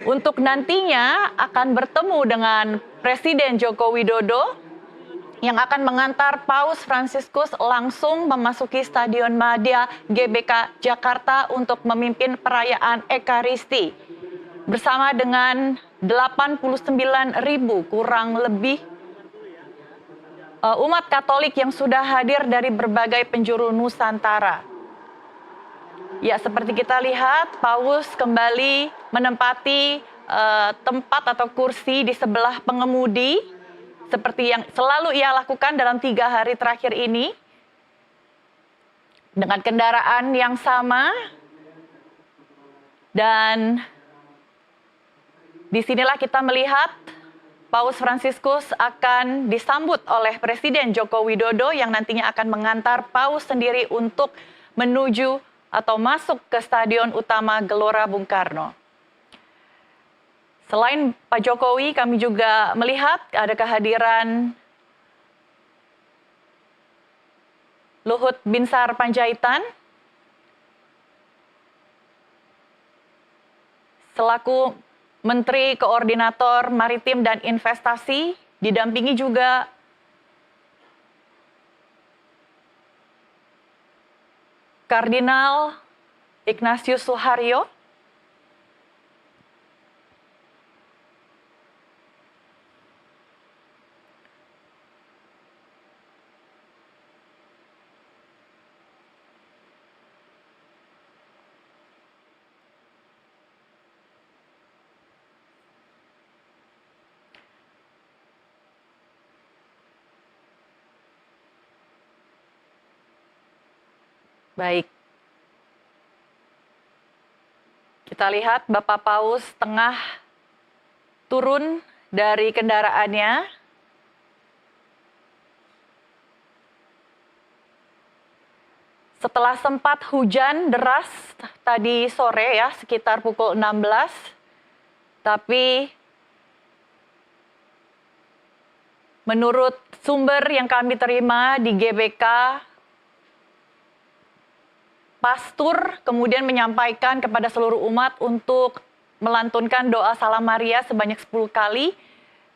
untuk nantinya akan bertemu dengan Presiden Joko Widodo yang akan mengantar Paus Fransiskus langsung memasuki Stadion Madia GBK Jakarta untuk memimpin perayaan Ekaristi bersama dengan 89.000 kurang lebih umat Katolik yang sudah hadir dari berbagai penjuru Nusantara. Ya, seperti kita lihat, Paus kembali menempati tempat atau kursi di sebelah pengemudi, seperti yang selalu ia lakukan dalam 3 hari terakhir ini, dengan kendaraan yang sama, dan disinilah kita melihat Paus Fransiskus akan disambut oleh Presiden Joko Widodo yang nantinya akan mengantar Paus sendiri untuk menuju atau masuk ke Stadion Utama Gelora Bung Karno. Selain Pak Jokowi, kami juga melihat ada kehadiran Luhut Binsar Panjaitan selaku Menteri Koordinator Maritim dan Investasi, didampingi juga Kardinal Ignatius Suharyo, baik. Kita lihat Bapak Paus tengah turun dari kendaraannya. Setelah sempat hujan deras tadi sore ya, sekitar pukul 16, tapi menurut sumber yang kami terima di GBK, pastor kemudian menyampaikan kepada seluruh umat untuk melantunkan doa Salam Maria sebanyak 10 kali,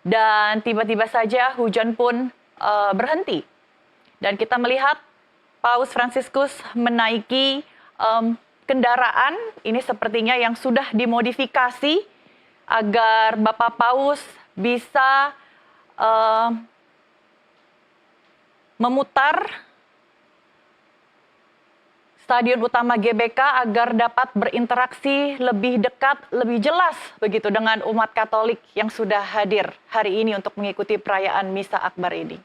dan tiba-tiba saja hujan pun berhenti. Dan kita melihat Paus Fransiskus menaiki kendaraan, ini sepertinya yang sudah dimodifikasi agar Bapak Paus bisa memutar Stadion Utama GBK agar dapat berinteraksi lebih dekat, lebih jelas begitu dengan umat Katolik yang sudah hadir hari ini untuk mengikuti perayaan Misa Akbar ini.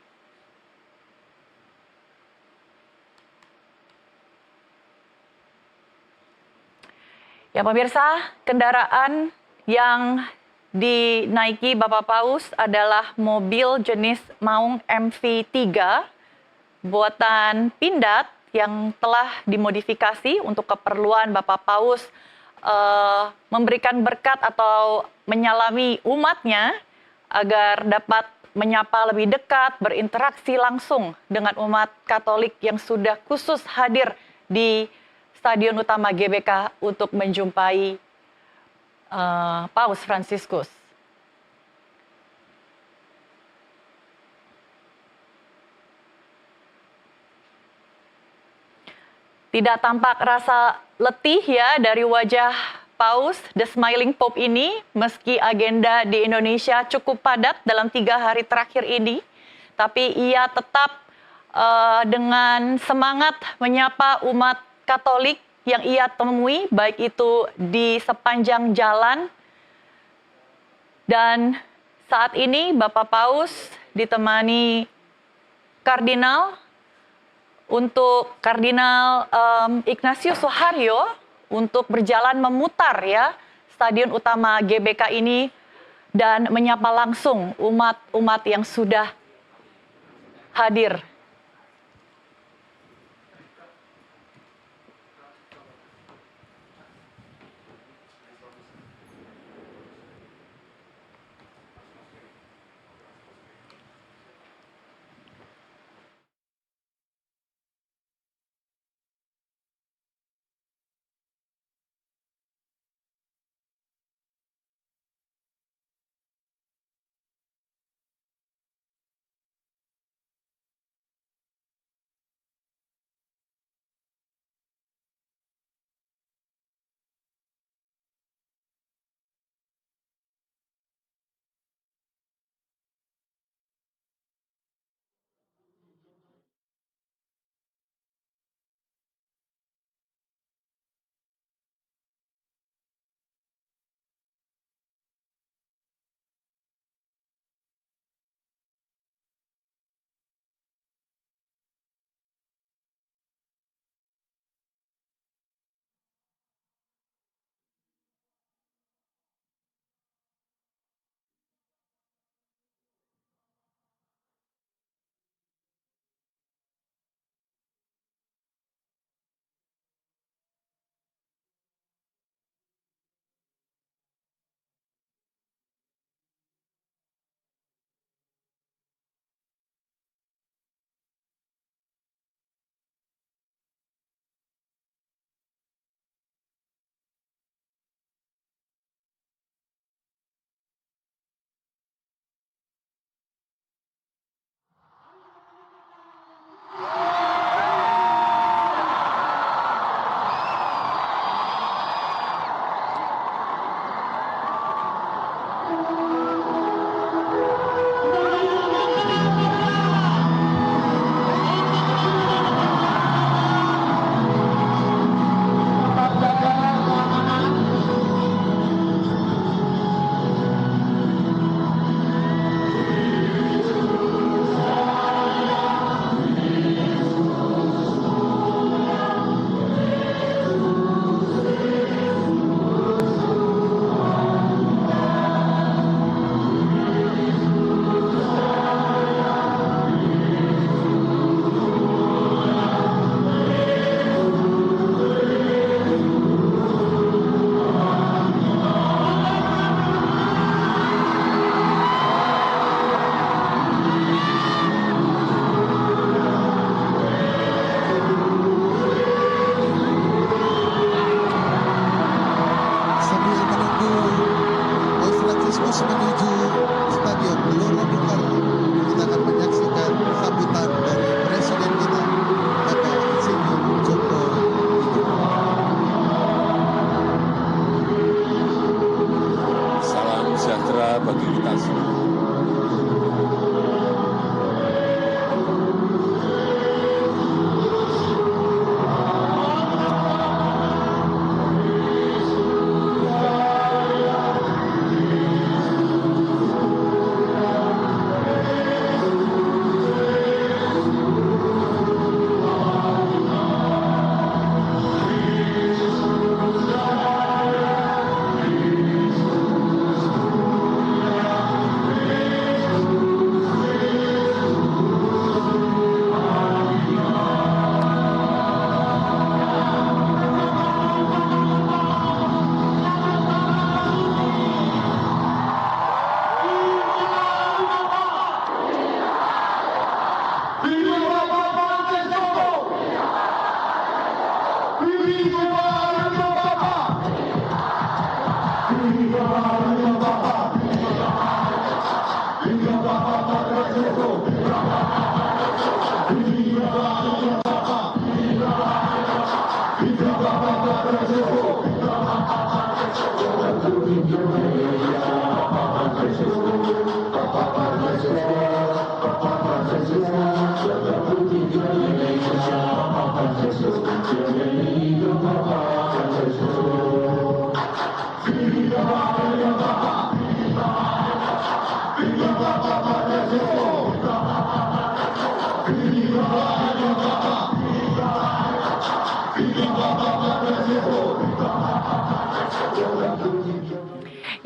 Ya pemirsa, kendaraan yang dinaiki Bapak Paus adalah mobil jenis Maung MV3 buatan Pindad yang telah dimodifikasi untuk keperluan Bapak Paus memberikan berkat atau menyalami umatnya agar dapat menyapa lebih dekat, berinteraksi langsung dengan umat Katolik yang sudah khusus hadir di Stadion Utama GBK untuk menjumpai Paus Fransiskus. Tidak tampak rasa letih ya dari wajah Paus, The Smiling Pope ini, meski agenda di Indonesia cukup padat dalam 3 hari terakhir ini, tapi ia tetap dengan semangat menyapa umat Katolik yang ia temui, baik itu di sepanjang jalan. Dan saat ini Bapak Paus ditemani Kardinal, untuk Kardinal Ignatius Suharyo untuk berjalan memutar ya Stadion Utama GBK ini dan menyapa langsung umat-umat yang sudah hadir Franciscus menuju Stadion Gelora Bung Karno. Kita akan menyaksikan sambutan dari Presiden kita, Bapak Insinyur Joko Widodo. Salam sejahtera bagi kita semua.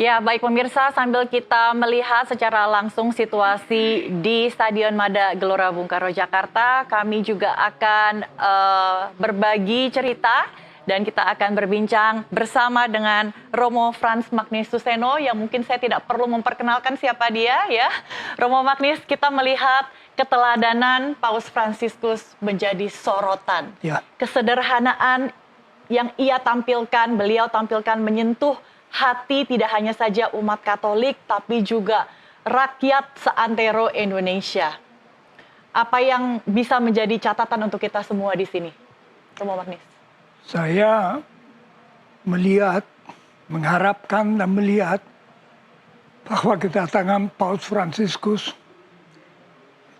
Ya, baik pemirsa, sambil kita melihat secara langsung situasi di Stadion Mada Gelora Bung Karno Jakarta, kami juga akan berbagi cerita dan kita akan berbincang bersama dengan Romo Frans Magnis Suseno yang mungkin saya tidak perlu memperkenalkan siapa dia ya. Romo Magnis, kita melihat keteladanan Paus Fransiskus menjadi sorotan. Ya. Kesederhanaan yang beliau tampilkan menyentuh hati tidak hanya saja umat Katolik, tapi juga rakyat seantero Indonesia. Apa yang bisa menjadi catatan untuk kita semua di sini, Romo Magnis? Saya mengharapkan dan melihat bahwa kedatangan Paus Fransiskus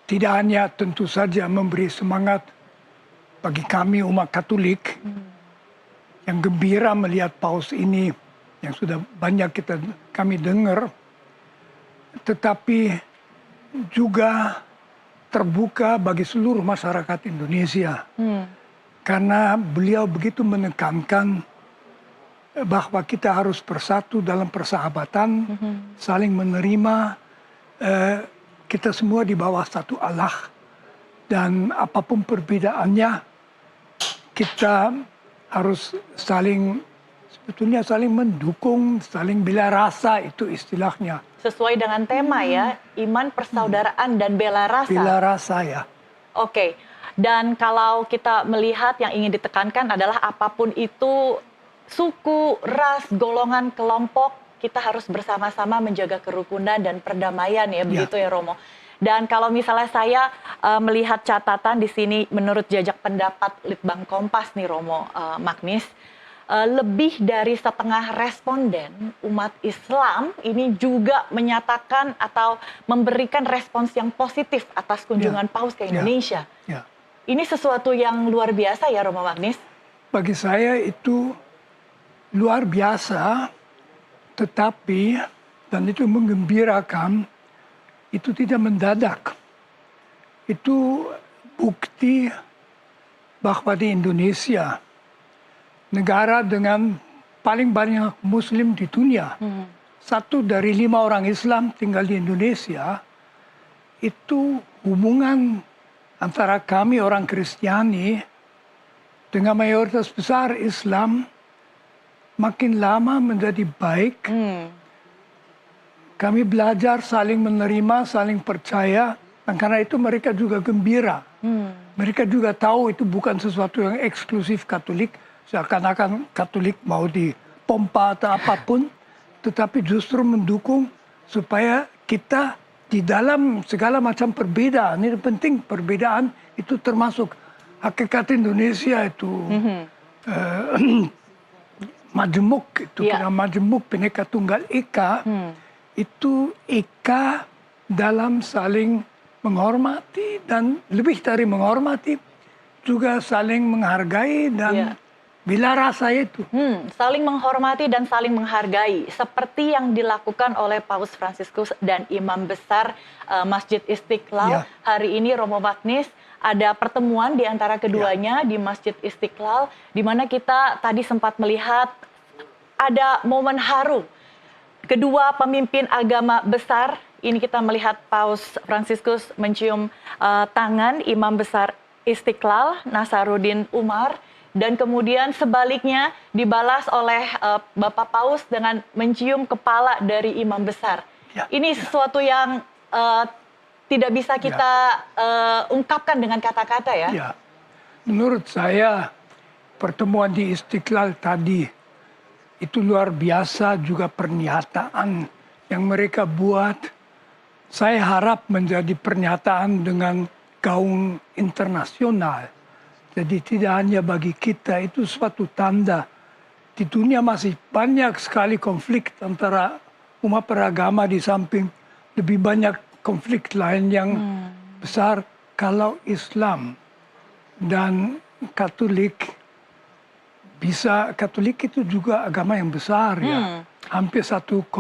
tidak hanya tentu saja memberi semangat bagi kami umat Katolik yang gembira melihat Paus ini yang sudah banyak kami dengar, tetapi juga terbuka bagi seluruh masyarakat Indonesia. Karena beliau begitu menekankan bahwa kita harus bersatu dalam persahabatan, saling menerima, kita semua di bawah satu Allah. Dan apapun perbedaannya, kita harus sebetulnya saling mendukung, saling bela rasa, itu istilahnya. Sesuai dengan tema ya, iman, persaudaraan, dan bela rasa. Bela rasa ya. Oke, dan kalau kita melihat yang ingin ditekankan adalah apapun itu, suku, ras, golongan, kelompok, kita harus bersama-sama menjaga kerukunan dan perdamaian ya, begitu ya Romo. Dan kalau misalnya saya melihat catatan di sini menurut jajak pendapat Litbang Kompas nih Romo Magnis, lebih dari setengah responden umat Islam ini juga menyatakan atau memberikan respons yang positif atas kunjungan Paus ke Indonesia. Ini sesuatu yang luar biasa ya Romo Magnis? Bagi saya itu luar biasa, tetapi dan itu menggembirakan, itu tidak mendadak. Itu bukti bahwa di Indonesia, negara dengan paling banyak Muslim di dunia, 1 dari 5 orang Islam tinggal di Indonesia, itu hubungan antara kami orang Kristiani dengan mayoritas besar Islam makin lama menjadi baik. Kami belajar saling menerima, saling percaya, dan karena itu mereka juga gembira. Mereka juga tahu itu bukan sesuatu yang eksklusif Katolik, seakan-akan Katolik mau dipompa atau apapun, tetapi justru mendukung supaya kita di dalam segala macam perbedaan, ini penting perbedaan itu termasuk hakikat Indonesia itu majemuk, itu kena majemuk Bhinneka Tunggal Ika, itu eka dalam saling menghormati dan lebih dari menghormati juga saling menghargai dan bila rasa itu. Saling menghormati dan saling menghargai. Seperti yang dilakukan oleh Paus Fransiskus dan Imam Besar Masjid Istiqlal. Hari ini Romo Magnis ada pertemuan di antara keduanya di Masjid Istiqlal. Di mana kita tadi sempat melihat ada momen haru. Kedua pemimpin agama besar, ini kita melihat Paus Fransiskus mencium tangan Imam Besar Istiqlal, Nasaruddin Umar. Dan kemudian sebaliknya dibalas oleh Bapak Paus dengan mencium kepala dari imam besar. Ini sesuatu yang tidak bisa kita ungkapkan dengan kata-kata ya. Ya. Menurut saya pertemuan di Istiqlal tadi itu luar biasa juga pernyataan yang mereka buat. Saya harap menjadi pernyataan dengan gaung internasional. Jadi tidak hanya bagi kita, itu suatu tanda. Di dunia masih banyak sekali konflik antara umat beragama di samping lebih banyak konflik lain yang besar. Kalau Islam dan Katolik, Katolik itu juga agama yang besar ya. Hampir 1,4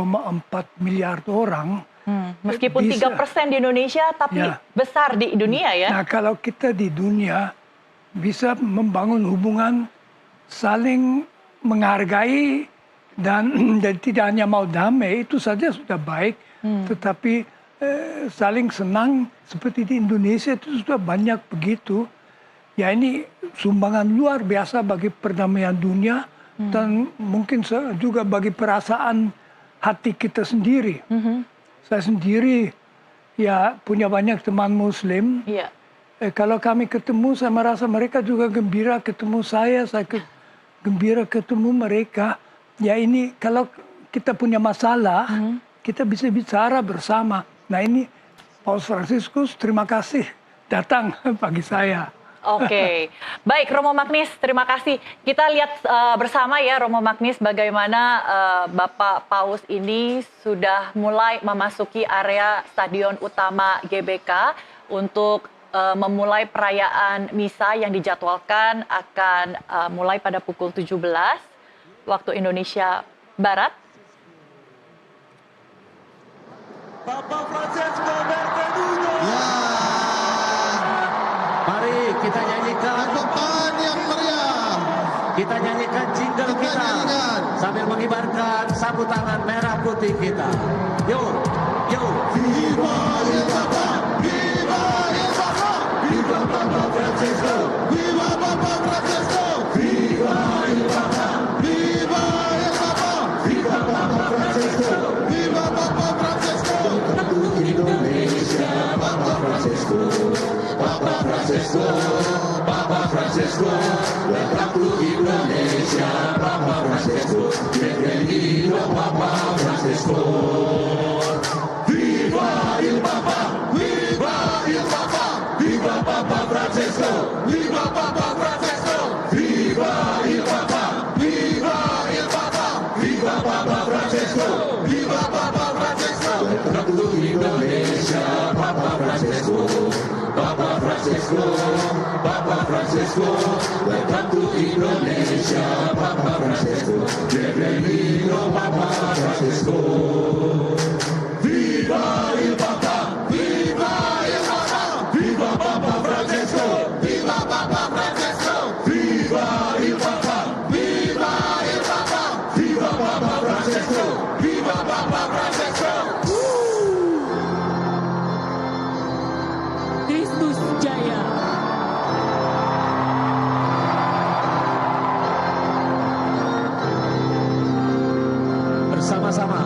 miliar orang. Meskipun 3% di Indonesia, tapi besar di dunia ya. Nah kalau kita di dunia, bisa membangun hubungan saling menghargai dan tidak hanya mau damai, itu saja sudah baik. Tetapi saling senang seperti di Indonesia itu sudah banyak begitu. Ya ini sumbangan luar biasa bagi perdamaian dunia dan mungkin juga bagi perasaan hati kita sendiri. Saya sendiri ya punya banyak teman Muslim. Kalau kami ketemu, saya merasa mereka juga gembira ketemu saya gembira ketemu mereka. Ya ini kalau kita punya masalah, kita bisa bicara bersama. Nah ini Paus Fransiskus terima kasih datang bagi saya. Oke, baik Romo Magnis, terima kasih. Kita lihat bersama ya Romo Magnis bagaimana Bapak Paus ini sudah mulai memasuki area Stadion Utama GBK untuk memulai perayaan misa yang dijadwalkan akan mulai pada pukul 17 waktu Indonesia Barat. Bapak Fransiskus Berteduga. Ya, Mari kita nyanyikan. tepuk tangan yang meriah. Kita nyanyikan jingle Kita kita nyanyikan. sambil mengibarkan sapu tangan merah putih kita. Yuk, yuk. Viva el Papa, viva el Papa, viva Papa Francesco, viva Papa Francesco, viva el Papa, viva el Papa, viva Papa Francesco, viva Papa Francesco. Untuk Indonesia, Papa Francesco, Papa Francesco, Papa Francesco. Welcome to Indonesia, Papa Francesco, bienvenido Papa Francesco. Viva il Papa, viva il Papa, viva Papa Francesco, viva Papa Francesco, viva il Papa, viva il Papa, viva Papa Francesco, viva Papa Francesco. Welcome to Indonesia, Papa Francesco, Papa Francesco, Papa Francesco. Welcome to Indonesia, Papa Francesco, bienvenido Papa Francesco. Viva il Papa, viva il Papa, viva Papa Francesco, viva Papa Francesco, viva il Papa, viva il Papa, viva Papa Francesco, viva Papa Francesco. Kristus Jaya. Bersama-sama.